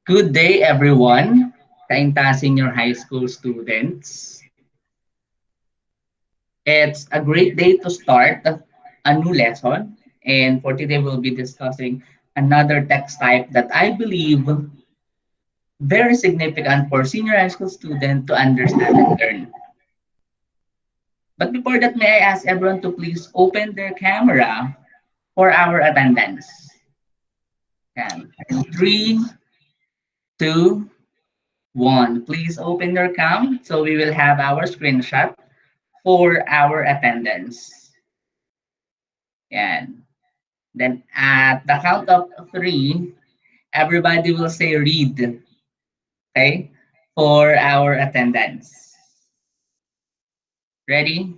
Good day, everyone. Kainta Senior High School students. It's a great day to start a new lesson. And for today, we'll be discussing another text type that I believe very significant for senior high school students to understand and learn. But before that, may I ask everyone to please open their camera for our attendance. And 3, 2, 1. Please open your cam so we will have our screenshot for our attendance. And then at the count of 3, everybody will say read, okay, for our attendance. Ready?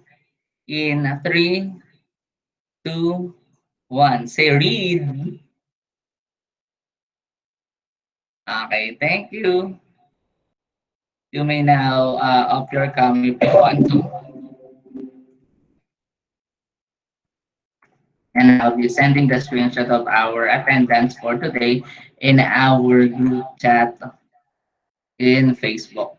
In 3, 2, 1. Say read. Okay, thank you. You may now off your cam if you want to. And I'll be sending the screenshot of our attendance for today in our group chat in Facebook.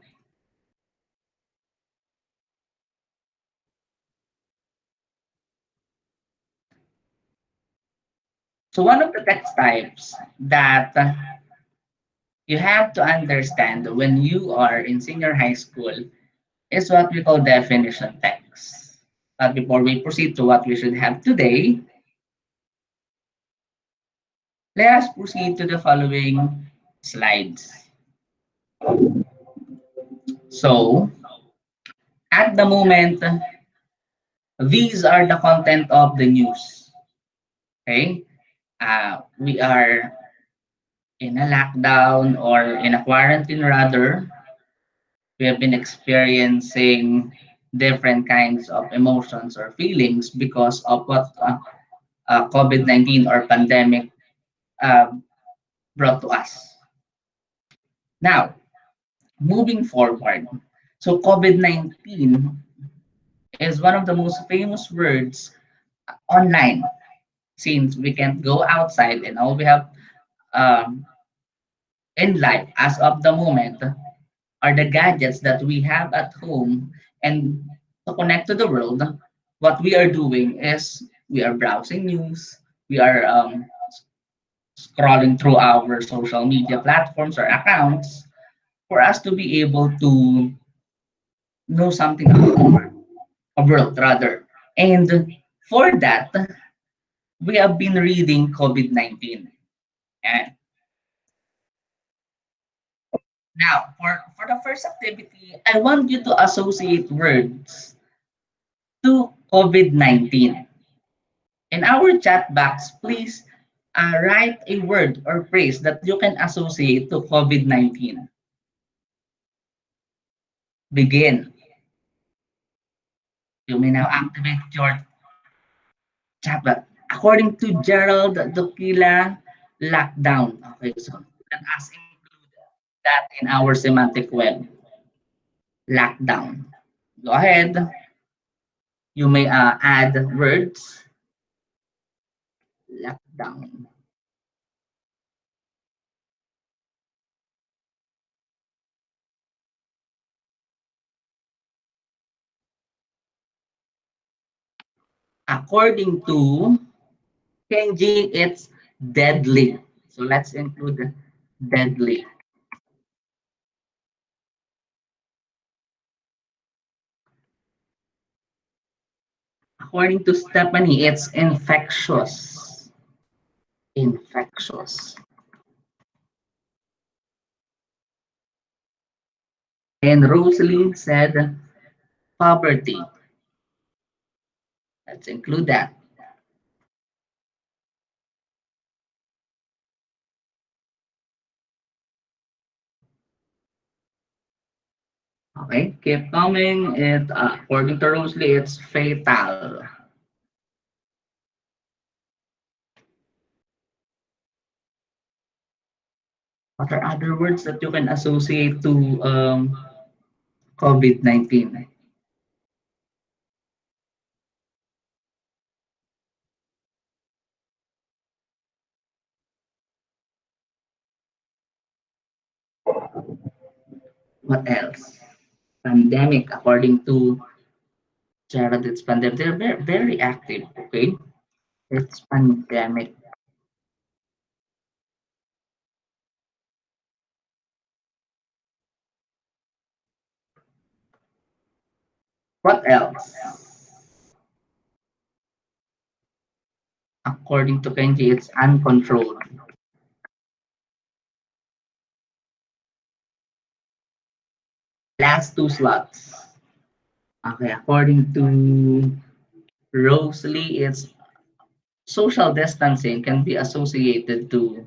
So one of the text types that you have to understand when you are in senior high school is what we call definition text. But before we proceed to what we should have today, let us proceed to the following slides. So at the moment, these are the content of the news. Okay, we are in a lockdown or in a quarantine rather. We have been experiencing different kinds of emotions or feelings because of what COVID-19 or pandemic uh, brought to us. Now, moving forward, so COVID-19 is one of the most famous words online since we can't go outside and all we have um, in life as of the moment are the gadgets that we have at home. And to connect to the world, what we are doing is we are browsing news, we are scrolling through our social media platforms or accounts for us to be able to know something about the world rather. And for that, we have been reading COVID-19. And now, for the first activity, I want you to associate words to COVID-19. In our chat box, please write a word or phrase that you can associate to COVID-19. Begin. You may now activate your chat box. According to Gerald Dokila, lockdown. Okay, so let us include that in our semantic web. Lockdown. Go ahead. You may add words. Lockdown. According to Kenji, it's deadly. So let's include deadly. According to Stephanie, it's infectious. Infectious. And Rosalind said poverty. Let's include that. Okay, keep coming. According to Rosalie, it's fatal. What are other words that you can associate to COVID-19? What else? Pandemic, according to Jared, it's pandemic. They're very, very active, okay? It's pandemic. What else? According to Kenji, it's uncontrolled. Last two slots. Okay, according to Rosalie, it's social distancing can be associated to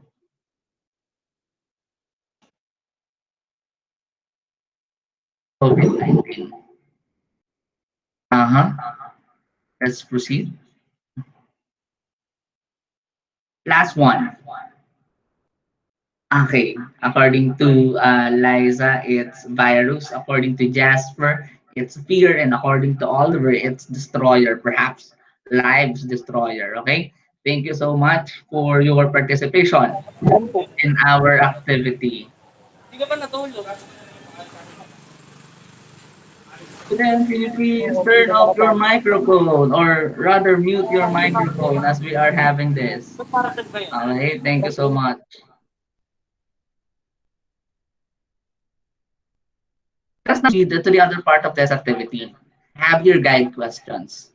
COVID-19. Uh-huh. Let's proceed. Last one. Okay. According to Liza, it's virus. According to Jasper, it's fear. And according to Oliver, it's destroyer, perhaps lives destroyer. Okay. Thank you so much for your participation in our activity. Then can you please turn off your microphone or rather mute your microphone as we are having this? Alright, thank you so much. Let us now proceed to the other part of this activity. Have your guide questions.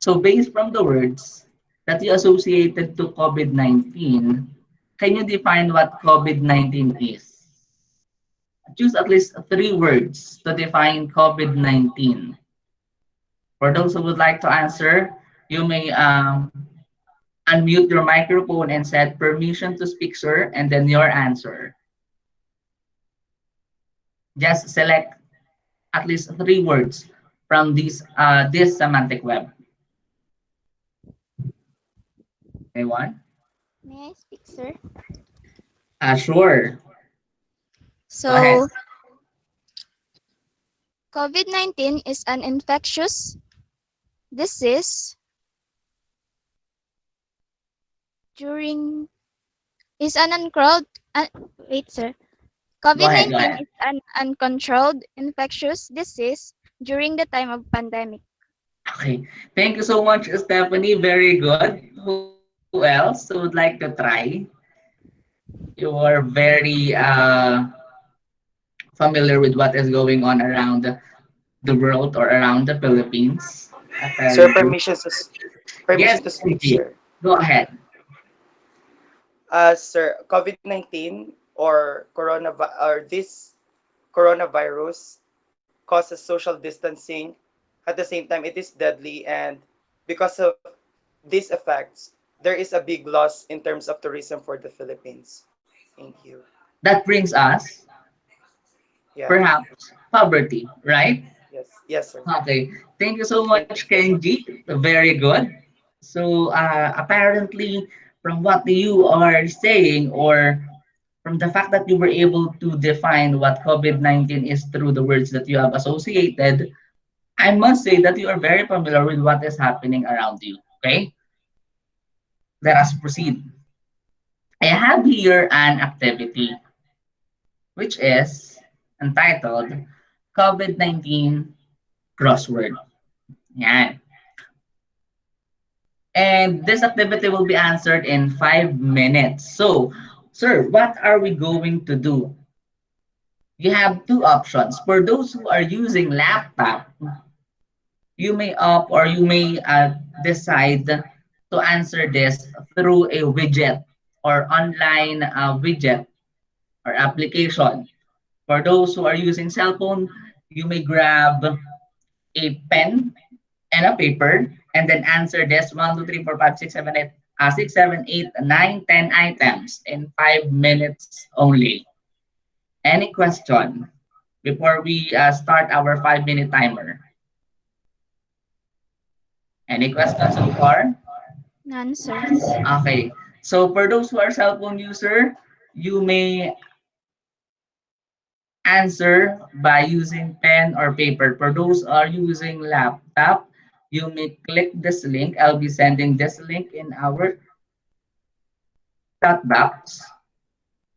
So based from the words that you associated to COVID-19, can you define what COVID-19 is? Choose at least three words to define COVID-19. For those who would like to answer, you may unmute your microphone and set permission to speak, sir, and then your answer. Just select at least three words from this semantic web. Anyone? May I speak, sir? Sure. Go ahead. So, COVID-19 is an infectious disease during is an uncontrolled wait, sir. Go ahead. Go COVID-19 ahead. is an uncontrolled infectious disease during the time of pandemic. Okay. Thank you so much, Stephanie. Very good. Who else would like to try? You are very familiar with what is going on around the world or around the Philippines. Sir, Very good. Yes, permission to speak, Kenji. sir. Go ahead. Sir, COVID-19 or this coronavirus causes social distancing. At the same time, it is deadly, and because of these effects, there is a big loss in terms of tourism for the Philippines. Thank you. That brings us Yeah. perhaps poverty, right? Yes. Yes, sir. Okay. Thank you so Thank you much, so much. Kenji. Very good. So apparently, from what you are saying, or from the fact that you were able to define what COVID-19 is through the words that you have associated, I must say that you are very familiar with what is happening around you. Okay, let us proceed. I have here an activity which is entitled COVID-19 crossword. Yan. And this activity will be answered in 5 minutes. So, sir, what are we going to do? You have two options. For those who are using laptop, you may opt or you may decide to answer this through a widget or online widget or application. For those who are using cell phone, you may grab a pen and a paper and then answer this 1, 2, 3, 4, 5, 6, 7, 8, 6, 7, 8, 9, 10 items in 5 minutes only. Any question before we start our 5 minute timer? Any questions so far? None, sir. Okay. So for those who are cell phone user, you may answer by using pen or paper. For those who are using laptop, you may click this link. I'll be sending this link in our chat box.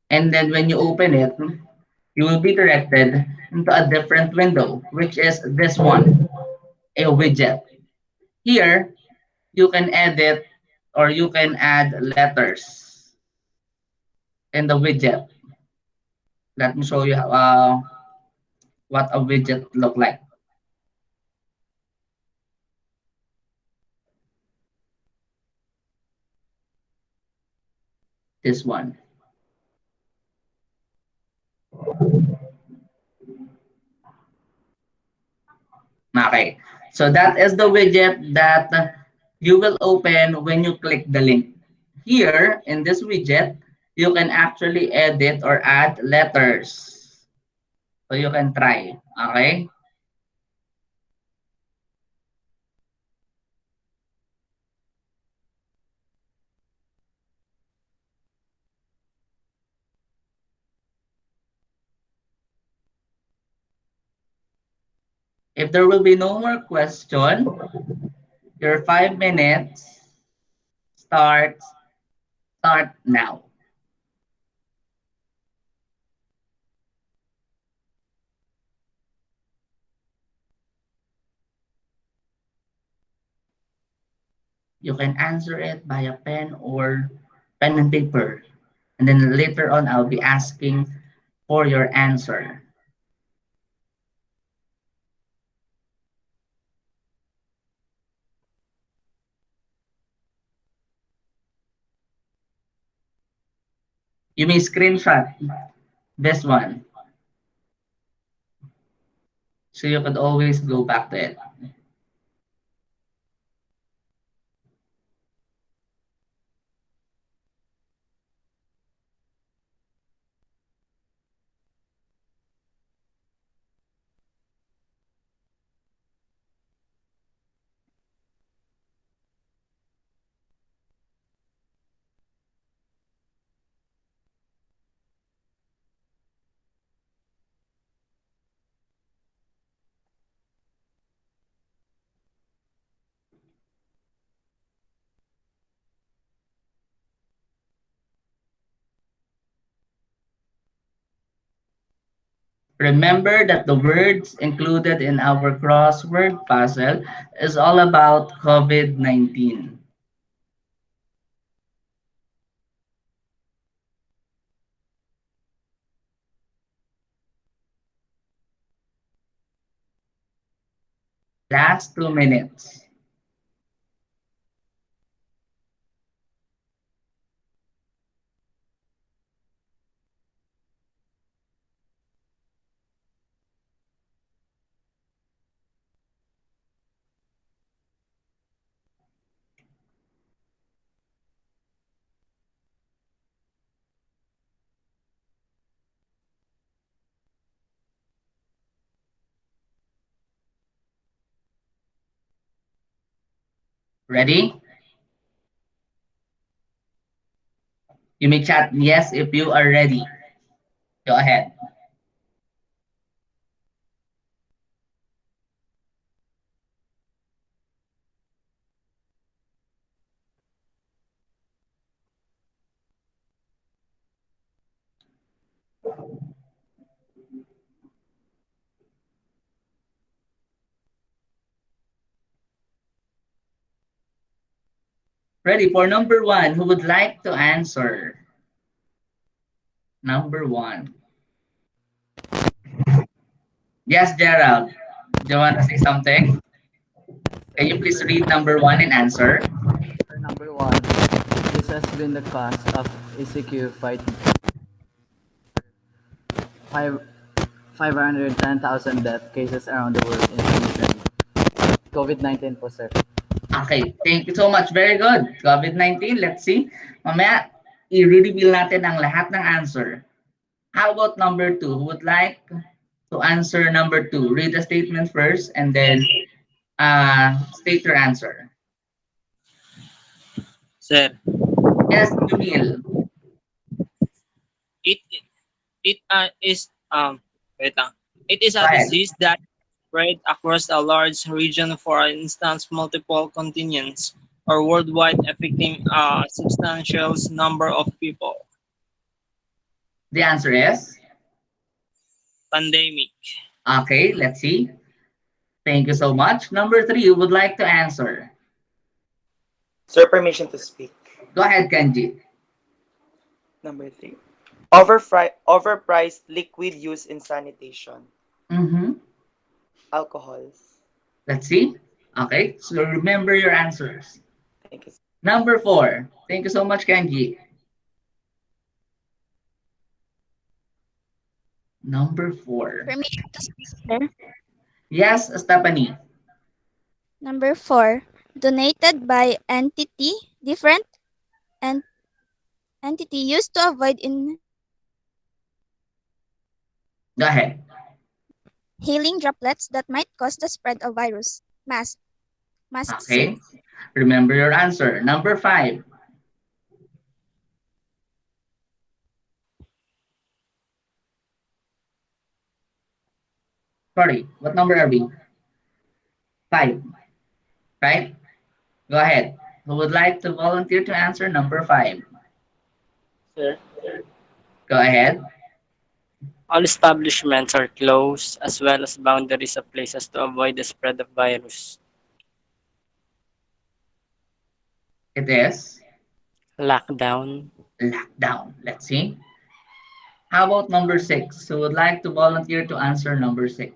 And then when you open it, you will be directed into a different window, which is this one, a widget. Here, you can edit or you can add letters in the widget. Let me show you what a widget look like. This one. Okay. So that is the widget that you will open when you click the link. Here, in this widget, you can actually edit or add letters. So you can try. Okay? If there will be no more question, your 5 minutes starts start now. You can answer it via pen or pen and paper. And then later on, I'll be asking for your answer. You may screenshot this one. So you could always go back to it. Remember that the words included in our crossword puzzle is all about COVID-19. Last 2 minutes. Ready? You may chat yes if you are ready. Go ahead. Ready for number one. Who would like to answer? Number one. Yes, Gerald. Do you want to say something? Can you please read number one and answer? For number one, this has been the cause of ECQ fight 510,000 death cases around the world in 2020. COVID-19 po, sir. Okay, thank you so much. Very good. COVID-19, let's see. Mamaya, i-reveal natin ang lahat ng answer. How about number two? Who would like to answer number two? Read the statement first and then state your answer. Sir, Yes, Jumil. it it is wait lang. It is Go a ahead. disease that spread across a large region, for instance, multiple continents or worldwide, affecting a substantial number of people. The answer is? Pandemic. Okay, let's see. Thank you so much. Number three, who would like to answer? Sir, permission to speak. Go ahead, Kanji. Number 3. Overpriced liquid used in sanitation. Mm-hmm. Alcohol. Let's see. Okay, so remember your answers. Thank you. Number four. Thank you so much, Kanji. Number four. Permission to speak, sir. Yes, Stephanie. Number 4. Donated by entity, different en- entity used to avoid Go ahead. inhaling droplets that might cause the spread of virus. Mask, sir. Okay. Remember your answer. Number five. Sorry, what number are we? Five, right? Go ahead. Who would like to volunteer to answer number five? Sir, Go ahead. all establishments are closed as well as boundaries of places to avoid the spread of virus. It is Lockdown. lockdown. Let's see. How about number six? Who would like to volunteer to answer number six?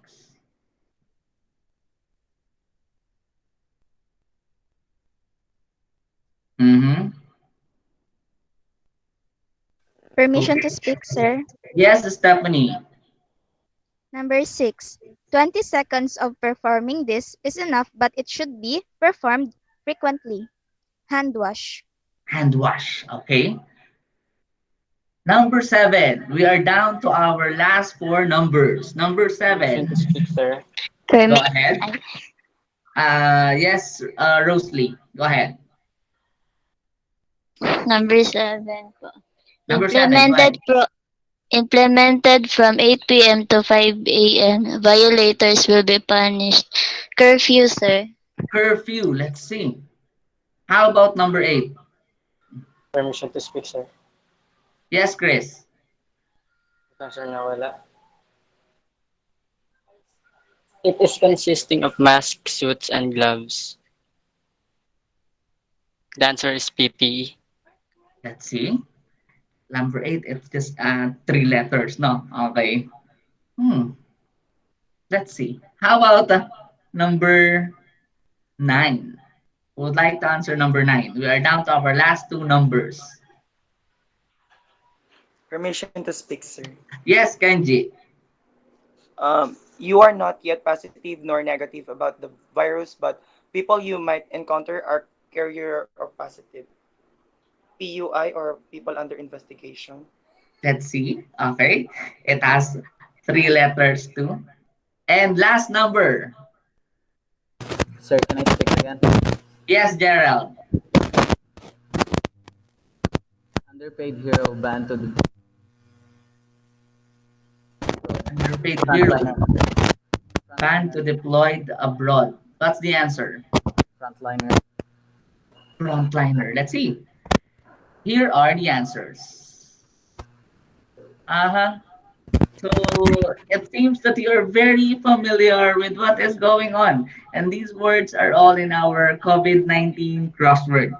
Mm-hmm. Permission Okay. to speak, sir. Yes, Stephanie. Number 6. 20 seconds of performing this is enough, but it should be performed frequently. Hand wash. Hand wash. Okay. Number seven. We are down to our last four numbers. Number Permission to seven. speak, sir. Go Permi- ahead. ay, Yes, Rosalie. Go ahead. number 7 po. Number seven. Go ahead. Implemented from 8 p.m. to 5 a.m. Violators will be punished. Curfew, sir. Curfew. Let's see. How about number eight? Permission to speak, sir. Yes, Chris. Sir, nawala. It is consisting of mask, suits, and gloves. The answer is PPE. Let's see. Number eight, it's just three letters, no? Okay. Hmm. Let's see. How about number nine? Who would like to answer number nine? We are down to our last two numbers. Permission to speak, sir. Yes, Kenji. You are not yet positive nor negative about the virus, but people you might encounter are carrier or positive. PUI or people under investigation. Let's see. Okay. It has three letters too. And last number. Sir, can I speak again? Yes, Gerald. Underpaid hero banned to the Underpaid hero. frontliner. Ban to deployed abroad. What's the answer? Frontliner. Frontliner. Let's see. Here are the answers. Uh-huh. So it seems that you're very familiar with what is going on. And these words are all in our COVID-19 crossword.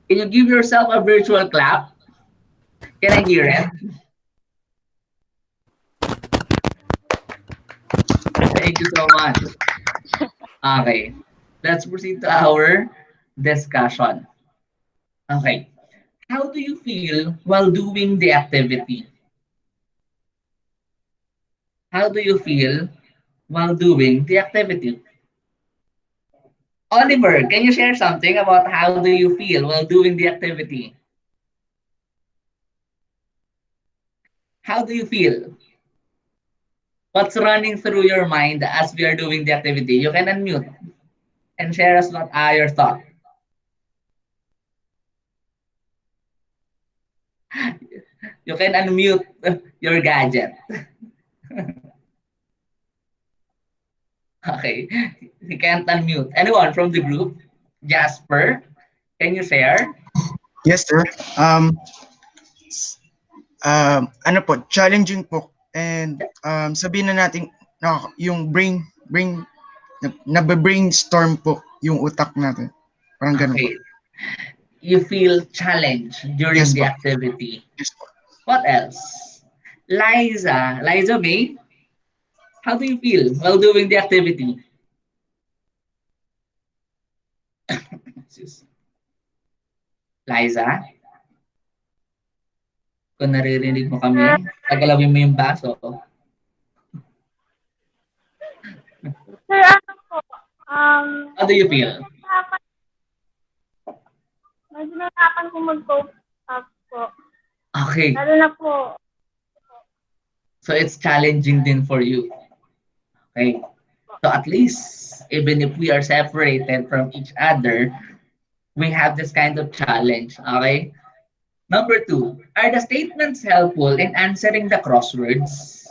Can you give yourself a virtual clap? Can I hear it? Thank you so much. Okay. Let's proceed to our discussion. Okay. How do you feel while doing the activity? How do you feel while doing the activity? Oliver, can you share something about how do you feel while doing the activity? How do you feel? What's running through your mind as we are doing the activity? You can unmute and share us what are your thoughts. You can unmute your gadget. Okay. You can't unmute. Anyone from the group? Jasper, can you share? Yes, sir. Um, ano po, challenging po And sabihin na natin yung nabe-brainstorm po yung utak natin. Parang ganun po. Okay. You feel challenged during Yes the po. activity. Yes po. What else? Liza May, how do you feel while doing the activity? Liza, kung naririnig mo kami, tagalawin mo yung baso. Sir, ano po, How do you feel? medyo nahirapan ko mag-cope up po. Okay, Lalo na po, so it's challenging din for you. Okay, so at least even if we are separated from each other, we have this kind of challenge. Okay. Number 2, are the statements helpful in answering the crosswords?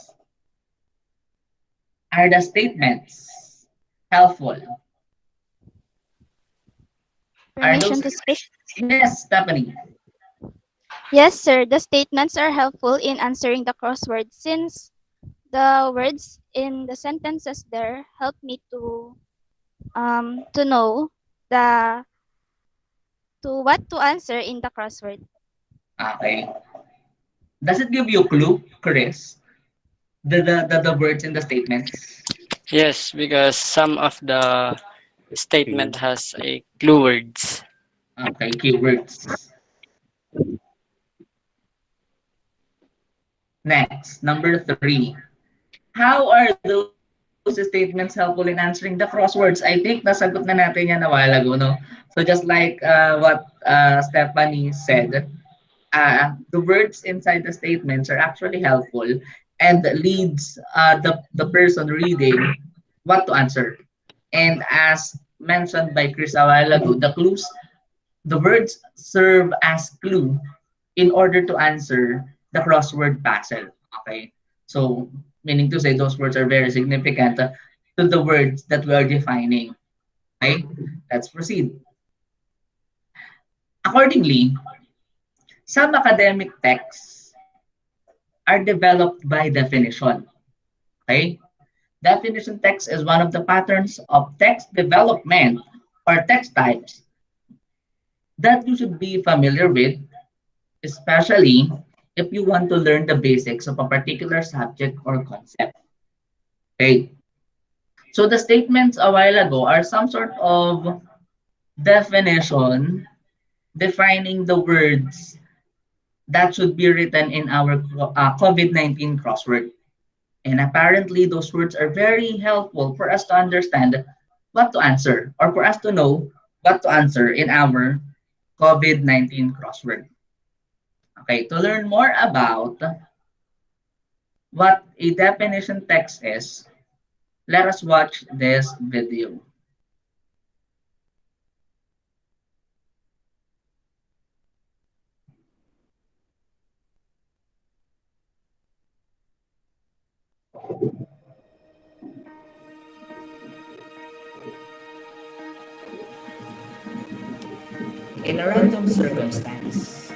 Are the statements helpful? Are Permission those? to speak? Yes, Stephanie. Yes, sir. The statements are helpful in answering the crossword since the words in the sentences there help me to know the to what to answer in the crossword. Okay. Does it give you a clue, Chris? The words in the statements? Yes, because some of the statement has a clue words. Okay, keywords. Next, number 3. How are those statements helpful in answering the crosswords? I think nasagot na natin yan a while ago, no? So just like what Stephanie said, the words inside the statements are actually helpful and leads the person reading what to answer. And as mentioned by Chris a while ago, the words serve as clue in order to answer the crossword puzzle. Okay, so meaning to say those words are very significant to the words that we are defining. Okay, let's proceed. Accordingly, some academic texts are developed by definition. Okay, definition text is one of the patterns of text development or text types that you should be familiar with, especially if you want to learn the basics of a particular subject or concept. Okay, so the statements a while ago are some sort of definition defining the words that should be written in our COVID-19 crossword. And apparently, those words are very helpful for us to understand what to answer or for us to know what to answer in our COVID-19 crossword. Okay, to learn more about what a definition text is, let us watch this video. In a random circumstance,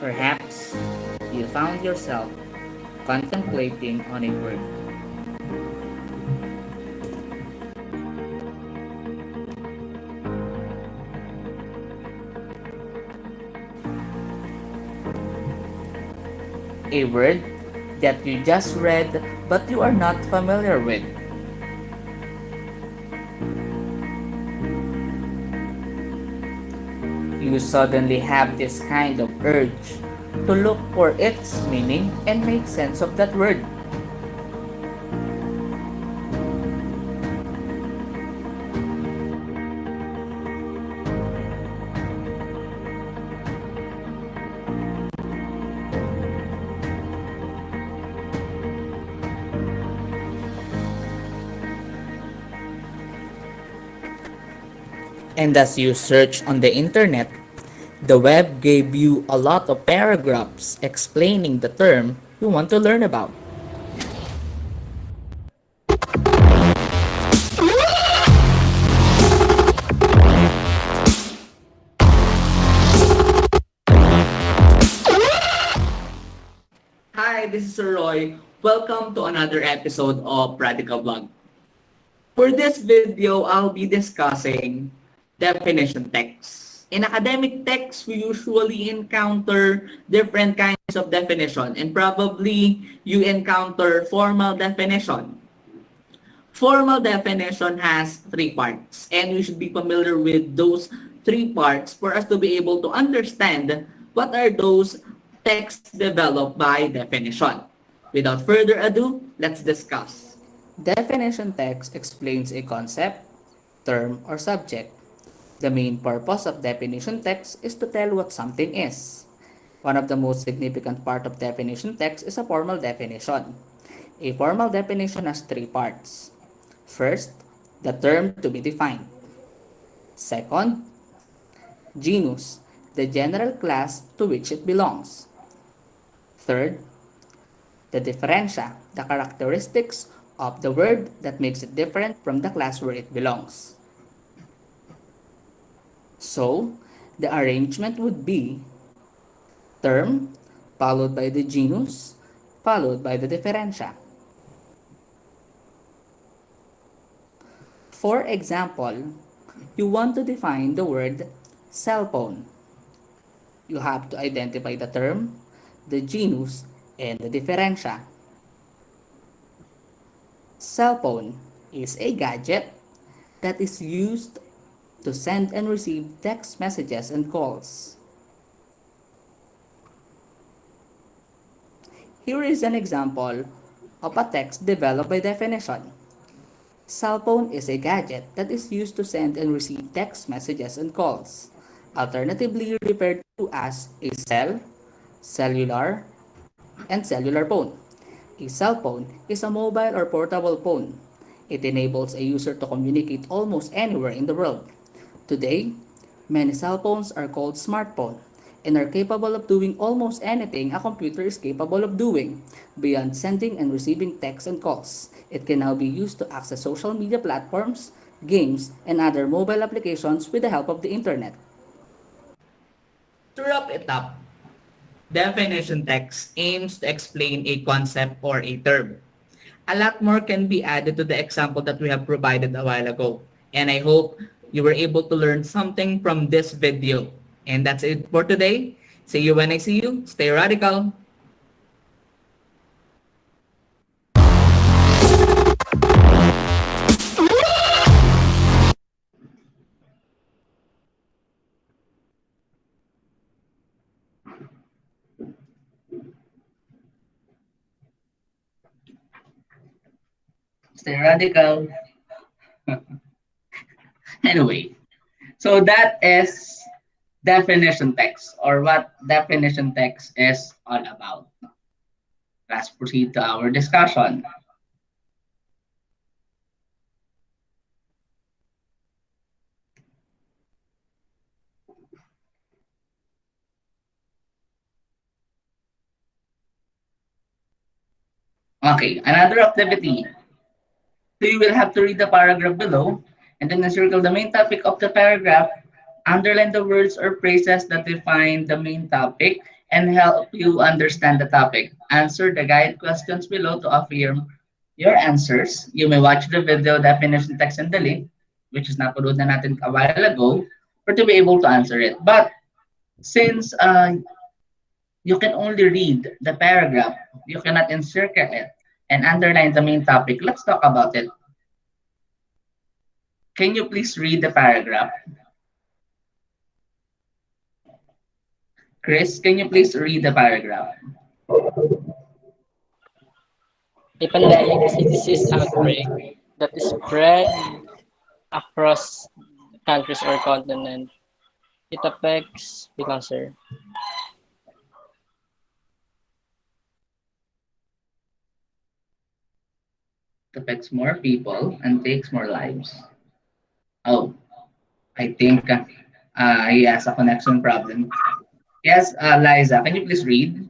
perhaps you found yourself contemplating on a word. A word that you just read but you are not familiar with. You suddenly have this kind of urge to look for its meaning and make sense of that word. And as you search on the internet, the web gave you a lot of paragraphs explaining the term you want to learn about. Hi, this is Sir Roy. Welcome to another episode of Radical Vlog. For this video, I'll be discussing definition text. In academic text, we usually encounter different kinds of definition, and probably you encounter formal definition. Formal definition has three parts, and we should be familiar with those three parts for us to be able to understand what are those texts developed by definition. Without further ado, let's discuss. Definition text explains a concept, term, or subject. The main purpose of definition text is to tell what something is. One of the most significant part of definition text is a formal definition. A formal definition has three parts. First, the term to be defined. Second, genus, the general class to which it belongs. Third, the differentia, the characteristics of the word that makes it different from the class where it belongs. So, the arrangement would be term, followed by the genus, followed by the differentia. For example, you want to define the word cell phone. You have to identify the term, the genus, and the differentia. Cell phone is a gadget that is used to send and receive text messages and calls. Here is an example of a text developed by definition. Cell phone is a gadget that is used to send and receive text messages and calls, alternatively referred to as a cell, cellular, and cellular phone. A cell phone is a mobile or portable phone. It enables a user to communicate almost anywhere in the world. Today, many cell phones are called smartphones and are capable of doing almost anything a computer is capable of doing, beyond sending and receiving texts and calls. It can now be used to access social media platforms, games, and other mobile applications with the help of the internet. To wrap it up, definition text aims to explain a concept or a term. A lot more can be added to the example that we have provided a while ago. And I hope you were able to learn something from this video. And that's it for today. See you when I see you. Stay radical. Stay radical. Anyway, so that is definition text or what definition text is all about. Let's proceed to our discussion. Okay, another activity. So you will have to read the paragraph below and then encircle the main topic of the paragraph, underline the words or phrases that define the main topic and help you understand the topic. Answer the guide questions below to affirm your answers. You may watch the video definition text and the link, which is napanood na natin a while ago, for to be able to answer it. But since you can only read the paragraph, you cannot encircle it and underline the main topic. Let's talk about it. Can you please read the paragraph? Chris, can you please read the paragraph? A pandemic is a disease outbreak that is spread across countries or continents. It affects the cancer. It affects more people and takes more lives. Oh, I think he has a connection problem. Yes, Liza, can you please read?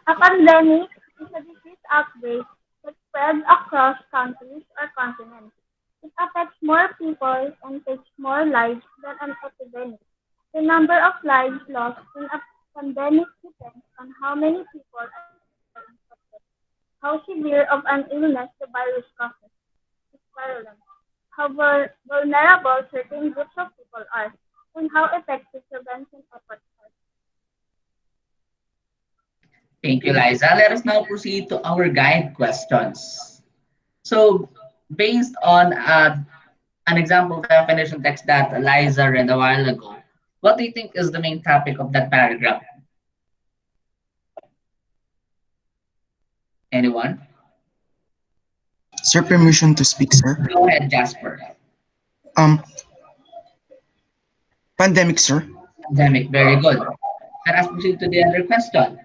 A pandemic is a disease outbreak that spreads across countries or continents. It affects more people and takes more lives than an epidemic. The number of lives lost in a pandemic depends on how many people are infected, how severe of an illness the virus causes, its virulence, how vulnerable certain groups of people are, and how effective prevention efforts are. Thank you, Liza. Let us now proceed to our guide questions. So, based on an example definition text that Liza read a while ago, what do you think is the main topic of that paragraph? Anyone? Sir, permission to speak, sir. Go ahead, Jasper. Um, Pandemic, sir. Pandemic, very good. Let us proceed to the other question.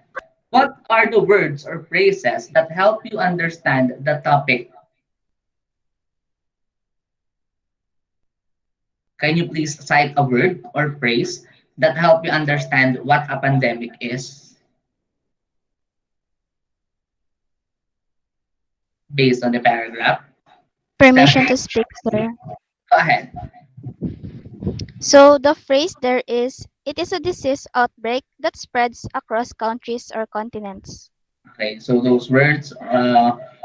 What are the words or phrases that help you understand the topic? Can you please cite a word or phrase that help you understand what a pandemic is based on the paragraph? Permission Stephanie, to speak, sir. go ahead. So the phrase there is, it is a disease outbreak that spreads across countries or continents. Okay, so those words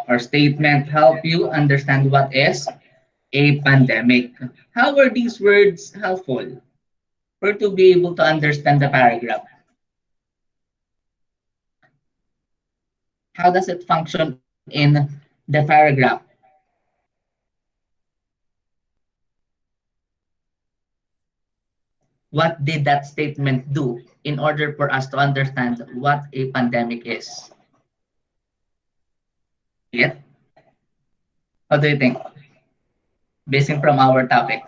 or statement help you understand what is a pandemic. How are these words helpful for to be able to understand the paragraph? How does it function in the paragraph? What did that statement do in order for us to understand what a pandemic is? Yet, what do you think? Basing from our topic,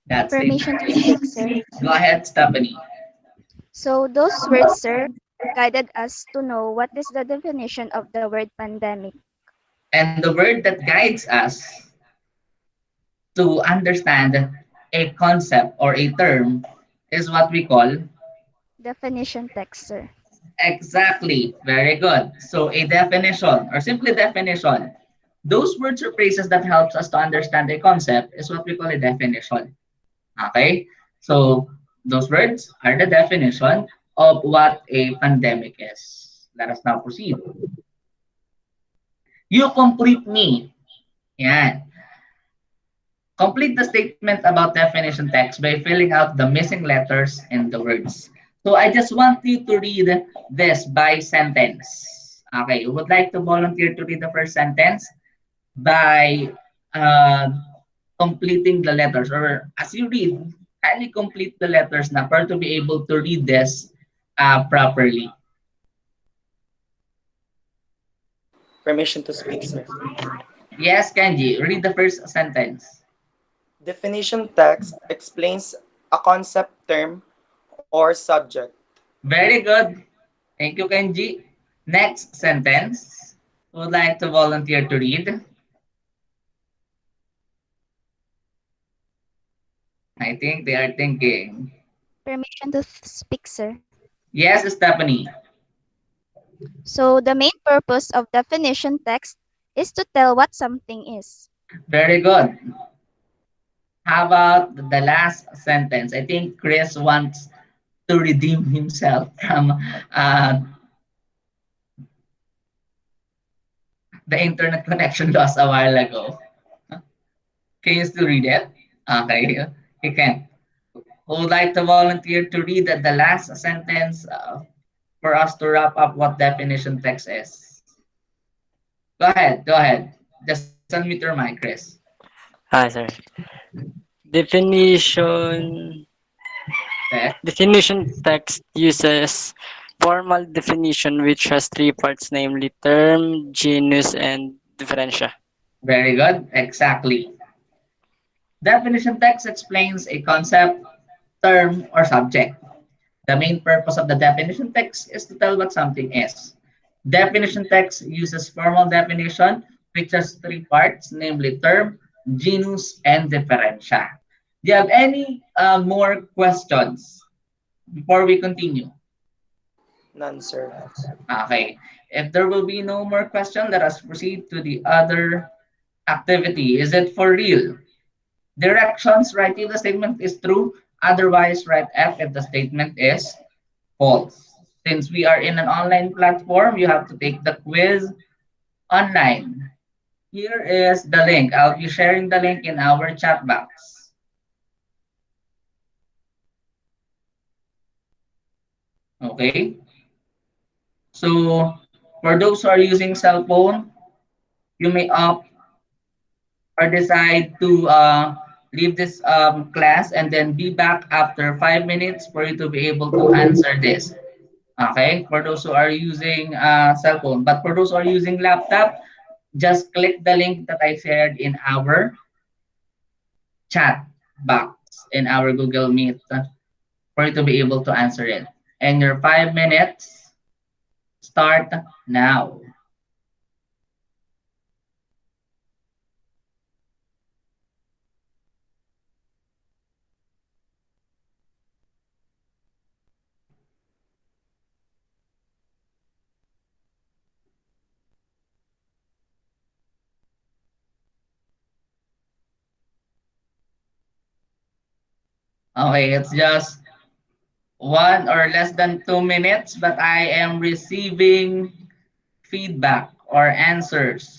that Permission statement. to speak, sir. Go ahead, Stephanie. So those words, sir, guided us to know what is the definition of the word pandemic. And the word that guides us to understand a concept or a term is what we call Definition text, sir. exactly. Very good. So a definition or simply definition. Those words or phrases that helps us to understand a concept is what we call a definition. Okay? So those words are the definition of what a pandemic is. Let us now proceed. You complete me. Yan. Complete the statement about definition text by filling out the missing letters and the words. So I just want you to read this by sentence. Okay, you would like to volunteer to read the first sentence by uh, completing the letters, or as you read, kindly complete the letters na for to be able to read this properly. Permission to speak, sir. Yes, Kenji, read the first sentence. Definition text explains a concept, term, or subject. Very good. Thank you, Kenji. Next sentence. Would like to volunteer to read? I think they are thinking. Permission to speak, sir. Yes, Stephanie. So the main purpose of definition text is to tell what something is. Very good. How about the last sentence? I think Chris wants to redeem himself from uh, the internet connection lost a while ago. Can you still read it? Okay, you can. Who would like to volunteer to read the last sentence for us to wrap up what definition text is? Go ahead, go ahead. Just unmute your mic, Chris. Hi, sir. Definition Okay. definition text uses formal definition which has three parts, namely term, genus, and differentia. Very good, exactly. Definition text explains a concept, term, or subject. The main purpose of the definition text is to tell what something is. Definition text uses formal definition, which has three parts, namely term, genus, and differentia. Do you have any more questions before we continue? None, sir. Okay. If there will be no more question, let us proceed to the other activity. Is it for real? Directions, write if the statement is true. Otherwise, write F if the statement is False. Since we are in an online platform, you have to take the quiz online. Here is the link. I'll be sharing the link in our chat box. Okay. So for those who are using cell phone, you may opt or decide to leave this class and then be back after 5 minutes for you to be able to answer this. Okay, for those who are using cell phone, but for those who are using laptop, just click the link that I shared in our chat box in our Google Meet for you to be able to answer it. And your 5 minutes start now. Okay, it's just 1 or less than 2 minutes, but I am receiving feedback or answers.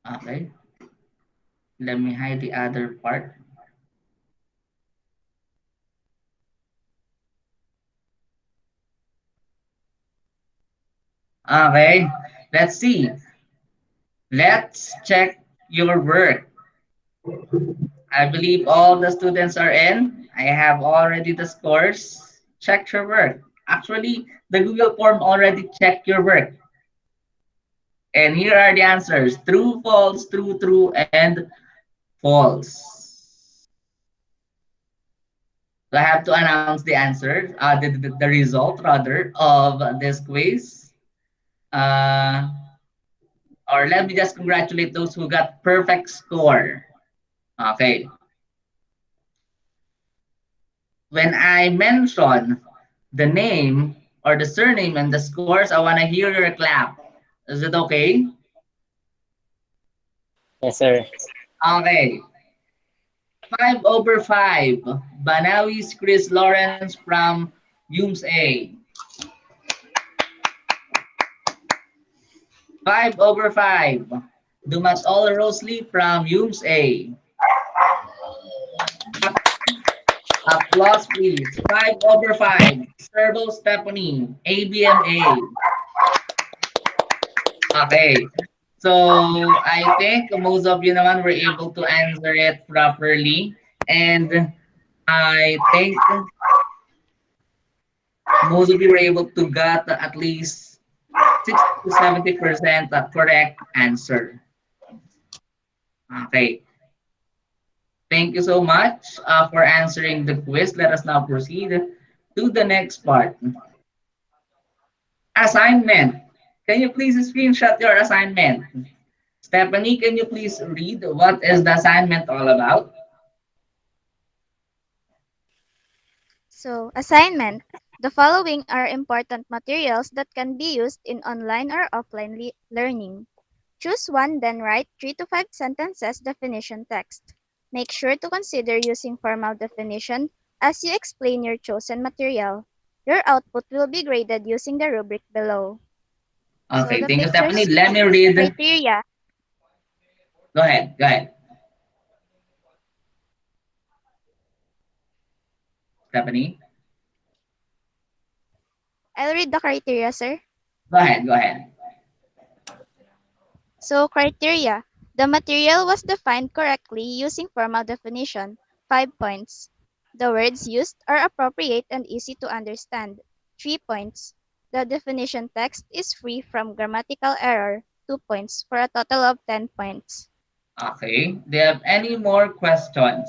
Okay, let me hide the other part. Okay, let's see. Let's check your work. I believe all the students are in. I have already the scores. Check your work. Actually, the Google form already checked your work. And here are the answers. True, false, true, true, and false. So I have to announce the answer, the result rather of this quiz. Uh, or let me just congratulate those who got perfect score. Okay. When I mention the name or the surname and the scores, I want to hear your clap. Is it okay? Yes, sir. Okay. 5/5. Banawi's Chris Lawrence from UMS A. 5/5. Dumatol Rosalie from UMS A. Applause, please. 5/5. Servo Stephanie, ABMA. Okay. So I think most of you naman were able to answer it properly. And I think most of you were able to get at least 60 to 70% correct answer. Okay. Thank you so much for answering the quiz. Let us now proceed to the next part. Assignment. Can you please screenshot your assignment? Stephanie, can you please read what is the assignment all about? So, assignment. The following are important materials that can be used in online or offline learning. Choose one, then write 3 to 5 sentences definition text. Make sure to consider using formal definition as you explain your chosen material. Your output will be graded using the rubric below. So Okay, the thank you, Stephanie. pictures Let me read. criteria. Go ahead, go ahead. Stephanie, I'll read the criteria, sir. go ahead, go ahead. So criteria. The material was defined correctly using formal definition. 5 points. The words used are appropriate and easy to understand. 3 points. The definition text is free from grammatical error. 2 points for a total of 10 points. Okay. Do you have any more questions?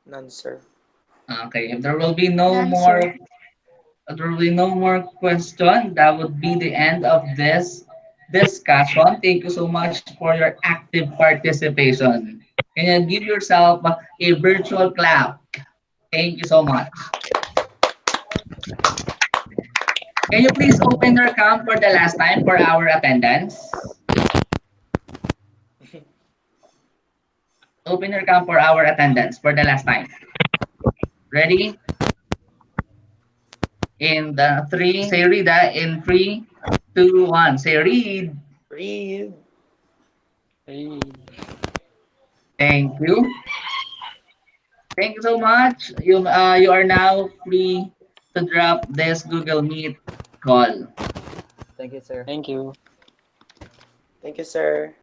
None, sir. Okay. If there will be no None, sir. more, there will be no more question, that would be the end of this discussion. Thank you so much for your active participation. Can you give yourself a virtual clap? Thank you so much. Can you please open your account for the last time for our attendance? Open your account for our attendance for the last time. Ready? In the three, say Rida. In three, two, one. Say read. Read. Hey. Thank you. Thank you so much. You are now free to drop this Google Meet call. Thank you, sir. Thank you. Thank you, sir.